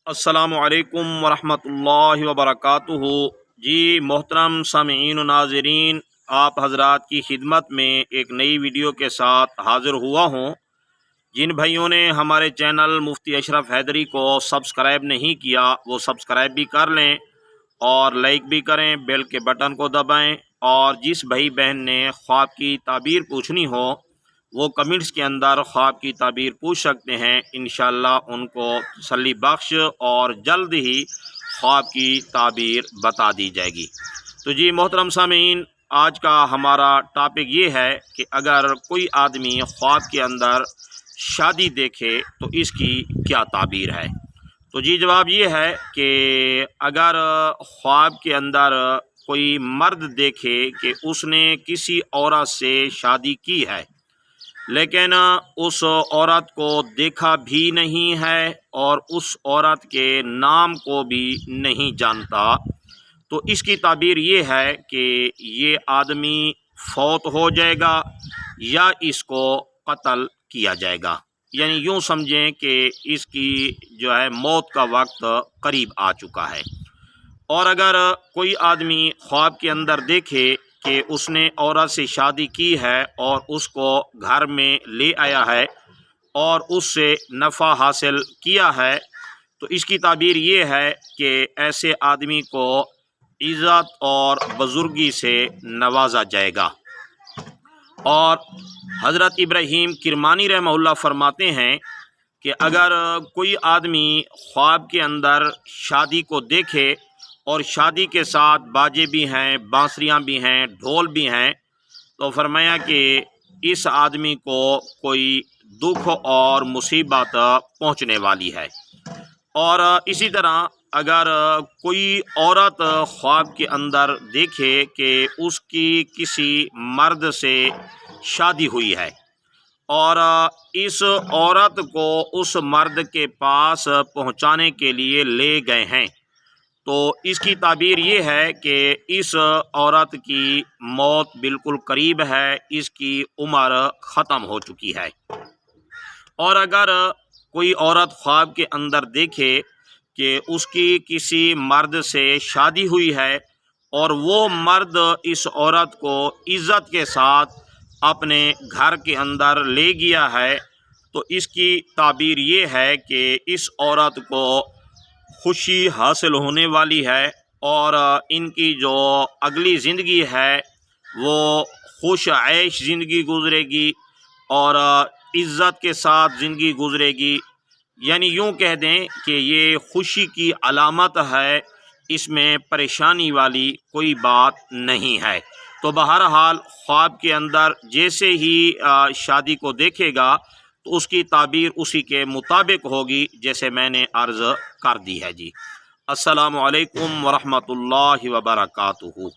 السلام علیکم ورحمۃ اللہ وبرکاتہ۔ جی محترم سامعین و ناظرین، آپ حضرات کی خدمت میں ایک نئی ویڈیو کے ساتھ حاضر ہوا ہوں۔ جن بھائیوں نے ہمارے چینل مفتی اشرف حیدری کو سبسکرائب نہیں کیا وہ سبسکرائب بھی کر لیں اور لائک بھی کریں، بیل کے بٹن کو دبائیں، اور جس بھائی بہن نے خواب کی تعبیر پوچھنی ہو وہ کمنٹس کے اندر خواب کی تعبیر پوچھ سکتے ہیں، انشاءاللہ ان کو تسلی بخش اور جلد ہی خواب کی تعبیر بتا دی جائے گی۔ تو جی محترم سامعین، آج کا ہمارا ٹاپک یہ ہے کہ اگر کوئی آدمی خواب کے اندر شادی دیکھے تو اس کی کیا تعبیر ہے۔ تو جی جواب یہ ہے کہ اگر خواب کے اندر کوئی مرد دیکھے کہ اس نے کسی عورت سے شادی کی ہے لیکن اس عورت کو دیکھا بھی نہیں ہے اور اس عورت کے نام کو بھی نہیں جانتا، تو اس کی تعبیر یہ ہے کہ یہ آدمی فوت ہو جائے گا یا اس کو قتل کیا جائے گا، یعنی یوں سمجھیں کہ اس کی جو ہے موت کا وقت قریب آ چکا ہے۔ اور اگر کوئی آدمی خواب کے اندر دیکھے کہ اس نے عورت سے شادی کی ہے اور اس کو گھر میں لے آیا ہے اور اس سے نفع حاصل کیا ہے، تو اس کی تعبیر یہ ہے کہ ایسے آدمی کو عزت اور بزرگی سے نوازا جائے گا۔ اور حضرت ابراہیم کرمانی رحمہ اللہ فرماتے ہیں کہ اگر کوئی آدمی خواب کے اندر شادی کو دیکھے اور شادی کے ساتھ باجے بھی ہیں، بانسریاں بھی ہیں، ڈھول بھی ہیں، تو فرمایا کہ اس آدمی کو کوئی دکھ اور مصیبت پہنچنے والی ہے۔ اور اسی طرح اگر کوئی عورت خواب کے اندر دیکھے کہ اس کی کسی مرد سے شادی ہوئی ہے اور اس عورت کو اس مرد کے پاس پہنچانے کے لیے لے گئے ہیں، تو اس کی تعبیر یہ ہے کہ اس عورت کی موت بالکل قریب ہے، اس کی عمر ختم ہو چکی ہے۔ اور اگر کوئی عورت خواب کے اندر دیکھے کہ اس کی کسی مرد سے شادی ہوئی ہے اور وہ مرد اس عورت کو عزت کے ساتھ اپنے گھر کے اندر لے گیا ہے، تو اس کی تعبیر یہ ہے کہ اس عورت کو خوشی حاصل ہونے والی ہے اور ان کی جو اگلی زندگی ہے وہ خوش عیش زندگی گزرے گی اور عزت کے ساتھ زندگی گزرے گی، یعنی یوں کہہ دیں کہ یہ خوشی کی علامت ہے، اس میں پریشانی والی کوئی بات نہیں ہے۔ تو بہرحال خواب کے اندر جیسے ہی شادی کو دیکھے گا تو اس کی تعبیر اسی کے مطابق ہوگی جیسے میں نے عرض کر دی ہے۔ جی السلام علیکم ورحمۃ اللہ وبرکاتہ۔